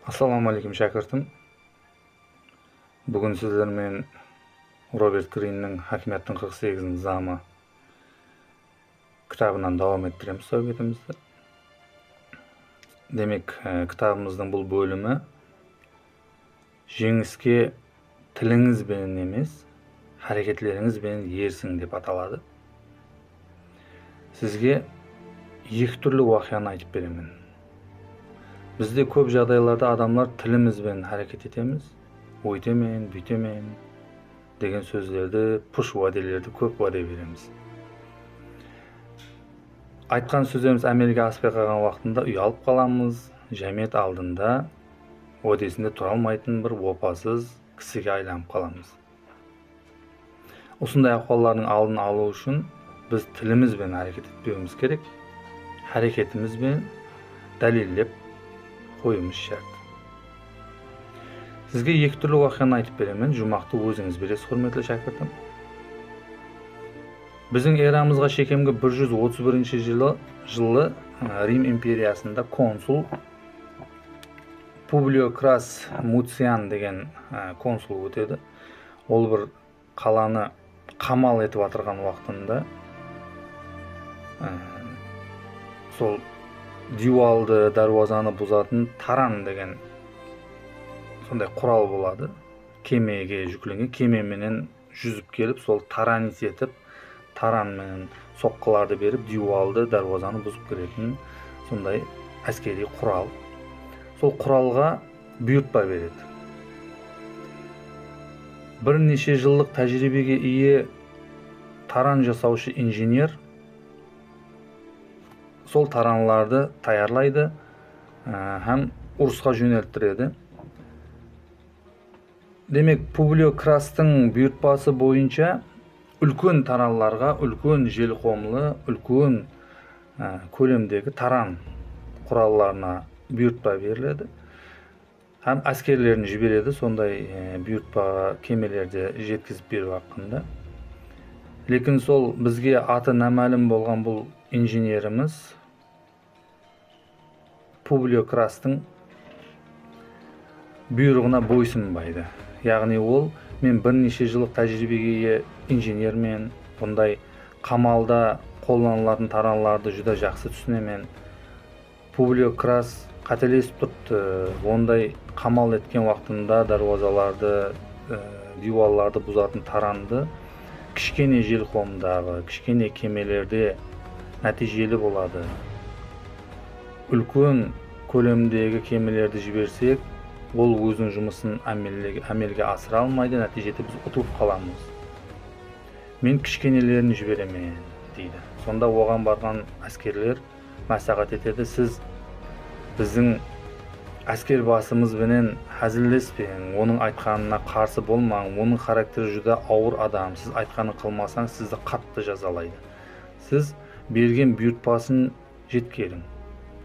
Assalomu alaykum shakirtim. Bugun sizlar men Robert Greene'ning Hakimiyatning 48-zami kitobidan davom ettiramiz sohbetimizda. Demek, kitabımızın bu bölümü jеңіске tiliniz bilen emas, hareketleriniz bilen yersin deb ataladi. Sizge iki türlü voqeani aytib beraman. Bizde ko'p jadaylarda adamlar tilimiz bilen hareket etemiz. Oytemen, bütemen degan so'zlarni, push va'dalarni ko'p va'da beramiz. Aytgan so'zlarimiz amalga aspay qolgan vaqtida uyalib qolamiz, jamiyat oldinda va'dasida tura olmaydigan bir vafosiz kishiga aylanib qolamiz. Osunday ahvollarning oldini olish uchun biz tilimiz bilan harakat etmemiz kerak. Hareketimiz bilan dalillab qo'yishimiz shart. Sizga iki türlü voqeani aytib beraman. Jumaqni o'zingiz bilasiz, hurmatli shakirtim. Bizning eramizga shekemga 131-yili Rim imperiyasida konsul Publio Cras Mucian degan konsul o'tadi. Ol bir qalani qamal etib o'tirgan vaqtida sol divalni, darvozani buzатын taran degan sonday qural bo'ladi. Kemaga yuklangan, kema bilan yüzüp kelib, sol taranit etib, taran bilan soqqalarni berib, divalni, darvozani buzib kiradigan sonday askeriy qural. Sol quralga buyurtma beradi. Bir necha yillik tajribaga ega taran jasovchi injener sol taranlarni tayyorlaydi, ham urushga jo'naltiradi. Demek, Publio Cras'ning buyurtmasi bo'yicha ulkan taranlarga, ulkan jelqomli, ulkan ko'lamdagi taran qurollarına buyurtma beriladi. Ham askerlerini jiberadi, sonday buyurtma kemelarda yetkazib berib vaqtida. Lekin sol bizga ati noma'lum bo'lgan bu injenerimiz Publio Cras'ning buyrug'una bo'ysunmaydi. Ya'ni ol men bir necha yillik tajribaga ega injenermen, bunday qamalda qo'llaniladigan taranlarni juda yaxshi tushunaman. Publio Cras qatelesib turibdi. Bunday qamal etgan vaqtida darvozalarni, divarlarni buzатын taranni kichkina jelqomdagi, kichkina kemalarda natijali bo'ladi. Ulkan ko'lamdagi kemalarni jibersak, ol o'zining жұмысын amalga asira olmaydi, natijada biz utilib qolamiz. Men kichkinalarini jiberaman deydi. Sonda oған bargan askerler maslahat etadi, siz bizning asker basımız bilen hazilleşmeyin, onun aytqanına qarşı bolmang, onun xarakteri juda ağır adam, siz aytqanını qilmasanız sizni qattiq jazalaydi. Siz bergen buyurtmaсын жеткерің.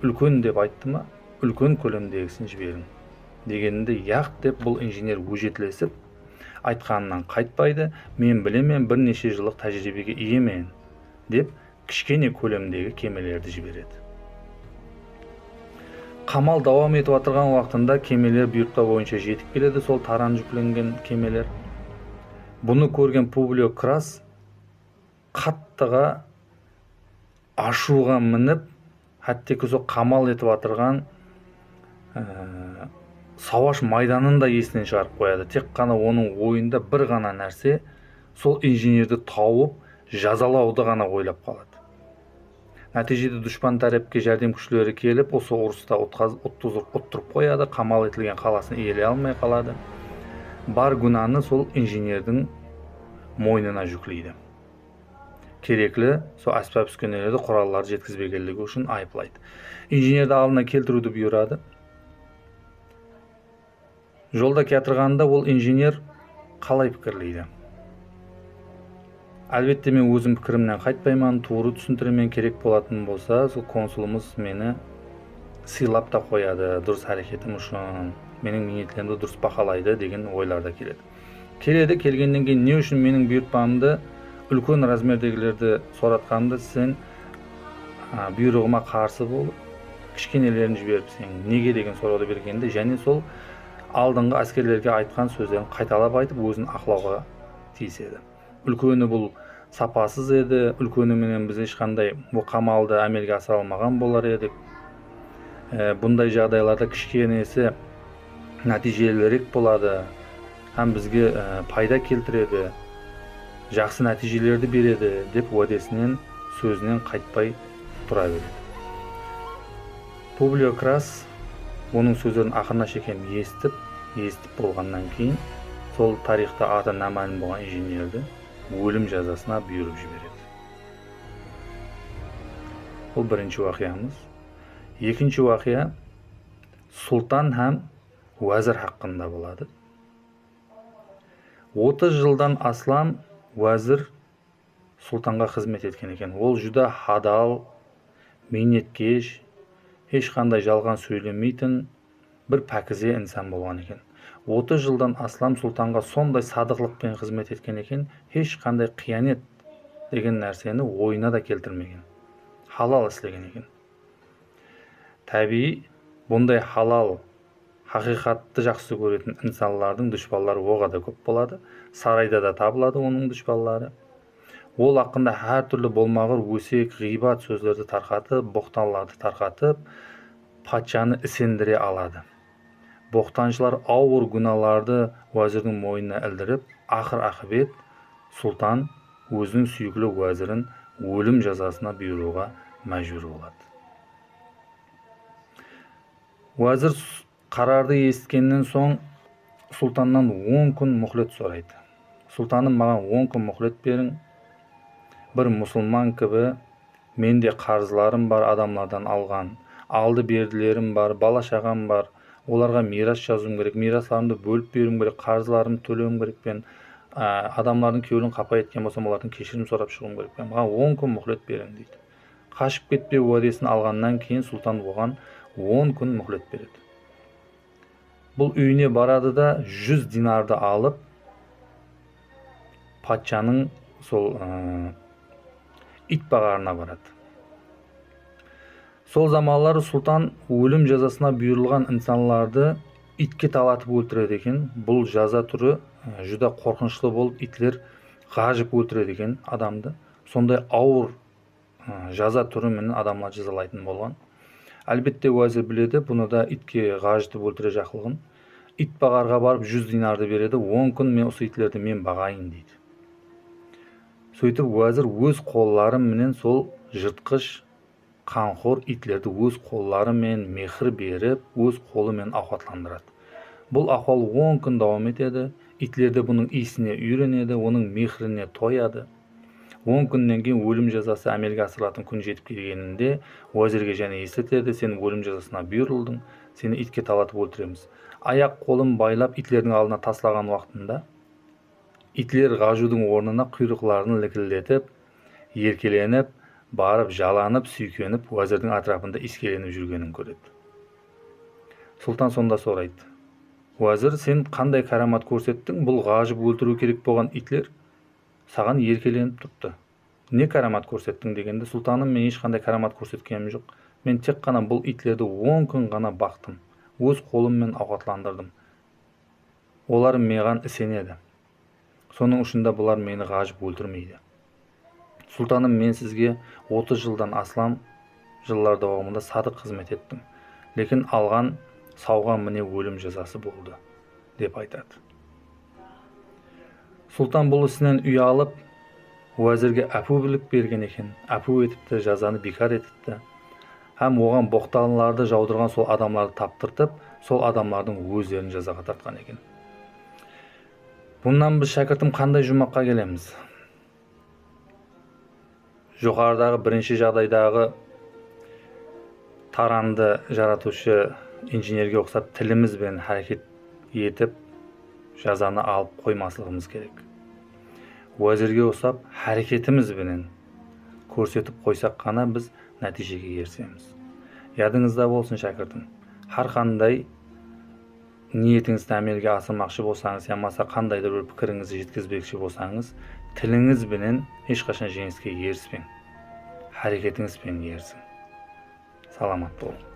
Үлкен деп айтты ма, үлкен көлемдегісін жіберің. Дегенде яқ деп бұл инженер өжетлесіп, айтқанынан қайтпайды, мен білемен бір неше жылық тәжірибеге иемен деп кішкене көлемдегі кемелерді жібереді. Қамал давам етіп отырған уақытында кемелер бuyurtma бойынша жетіп келеді, сол таран жүкленген кемелер. Бұны көрген Publio Cras қаттыға ашуға мініп, хәттекі сол қамал етіп отырған саваш майданын да есінен шығарып қояды. Тек қана оның ойында бір ғана нәрсе, сол инженерді тауып, жазалауды ғана ойлап қалады. Нәтижеде дұшпан тарапқа жәрдем күшлері келіп, осы ұрыста оттырып қояды, қамал етілген қаласын иелей алмай қалады. Бар күнәні сол инженердің мойнына жүктейді. Кереклі сол аспап үскенелерді құралларды жеткізбегендігі үшін айыптайды. Инженерді алдына келтіруді бұйырады. Жолда кетірганда ол инженер қалай пікірлейді? Әлбетте мен өзім пікірімнен қайтпаймын, туыры түсіндіремен керек болатын болса, сол консулымыз мені сыйлап та қояды, дұрыс әрекетім үшін, менің ниеттерімді дұрыс бақылайды деген ойларда келеді. Келгеннен кейін не үшін менің бұйыртпамды үлкен размердегілерді соратқанды сен бұйрығыма қарсы болып, кичкенелерин жиберип сен неге деген суроо бергенде және сол алдыңғы аскерлерге айткан сөздерин кайталап айтып өзүн аклауга тийишеді. Үлкөнү бул сапасыз еді, үлкөнү менен биз эч кандай бул камалды амелге асыра алмаган болар едик. Bunday жагдайларда кичкенеси натижелерек болады, һәм бизге пайда келтиреді, жакшы натижелерди береді деп уәдесінен, сөзінен кайтпай тура береді. Публио Крас оның сөздерін акырына чейин естип болгандан кийин сол тарихта аты намаалим болгон инженерди өлүм жазасына буйруп жиберет. Бул биринчи вакыямыз. Экинчи вакыя султан һәм уәзір хакында болады. 30 жылдан аслам уәзір султанга кызмет эткен экен. Ол жуда хадал, минеткеш, эч кандай жалган сүйлөмейтин bir пакизе инсан болгон экен. 30 жылдан аслам султанга сондай садыклык менен кызмет эткен экен, эч кандай кыянет деген нерсени оюна да келтирмеген. Халал иштеген экен. Табии, bunday halal, haqiqatты жакшы көретін инсанлардың душманлары оға да көп болады. Сарайда да табылады оның душманлары. Ол хакында һәр түрлі болмағыр өсек, гыйбат сөздерді тарқатып, боқтанларды тарқатып, патшаны исендире алады. Боқтаншылар ауыр күнәларды уәзірдің мойнына ілдіріп, ақыр ақыбет султан өзінің сүйіклі уәзірін өлім жазасына бұйыруға мәжбүр болады. Уәзір қарарды естігеннен соң султаннан 10 күн мұхлет сұрайды. Султаным, маған 10 күн мұхлет берің. Bir мұсылман кібі, менде қарызларым бар, адамlardan алған, алды берділерім бар, бала шағам бар, оларға мирас жазуым керек, мирасларымды бөліп беруім керек, қарызларымды төлеуім керек, мен адамлардың күйеуін қапа еткен болсам, олардан кешірім сұрап шығуым керек, маған 10 күн мұхлет берің дейді. Қашып кетпе уәдесін алғаннан кейін султан оған 10 күн мұхлет береді. Бұл үйіне барады да 100 динарды алып, патшаның сол ит бағарына барады. Сол заманлары султан өлім жазасына бұйырылған инсанларды итке талатып өлтіреді екен. Бұл жаза түрі жүда қорқынышты болып, итлер ғажып өлтіреді екен адамды. Сондай ауыр жаза түрі менен адамлар жазалайтын болған. Әлбетте уәзір біледі, бұны да итке ғажытып өлтіре жақылығын. Ит бағарға барып 100 динарды береді, 10 күн мен осы итлерді мен бағайын дейді. Сөйтіп уәзір өз қоллары менен сол жыртқыш, қанқор итлерді өз қоллары мен мехір беріп, өз қолы мен ауқатландырады. Бұл ахуал 10 күн давам етеді, итлерді бұның исіне үйренеді, оның мехіріне тояды. 10 күннен кейін өлім жазасы әмелге асырылатын күн жетіп келгенінде уәзірге және естетеді, сен өлім жазасына бұйырылдың, сені итке талатып өлтіреміз. Аяқ қолын байлап итлердің алдына таслаған уақытында итлер ғажудың орнына құйрықларын лікілдетіп, еркеленіп, барып, жаланып, сүйкеніп, уәзірдің атрапында искеленіп жүргенін көреді. Султан сонда сұрайды: уәзір, сен қандай карамат көрсеттің? Бұл ғажып өлтіру керек болған итлер саған еркеленіп тұрды. Не карамат көрсеттің дегенде, султаным, мен ешқандай карамат көрсеткенім жоқ. Мен тек қана бұл итлерді 10 күн ғана бақтым. Өз қолыммен ауқатландырдым. Олар маған ісенеді. Соның ұшында бұлар мені ғажып өлтірмейді. Султаным, мен сізге 30 жылдан аслам жыллар давамында садық қызмет еттім. Лекін алған сауған міне өлім жазасы болды, деп айтады. Султан бұл ісінен ұялып, уәзірге әпу-білік берген екен, әпу етіпті, жазаны бекар етіпті. Һәм оған боқталыларды жаудырған сол адамларды таптыртып, сол адамлардың өздерін жазаға тартқан екен. Бұндан біз шәкіртім қандай жұмаққа келеміз? Жоғарыдағы бірінші жағдайдағы таранды жаратушы инженерге ұқсап тілімізбен әрекет етіп, жазаны алып қоймасылығымыз керек. Уәзірге ұқсап әрекетімізбен көрсетіп қойсақ қана біз нәтижеге ерсеміз. Ядыңызда болсын шәкіртім. Har qanday ниетіңізді әмелге асырмақшы болсаңыз, ямаса қандайда бір пікіріңізді жеткізбекші болсаңыз, тіліңізбенен ешқашан жеңіске еріспең. Әрекетіңізбен ерсің. Саламат болың.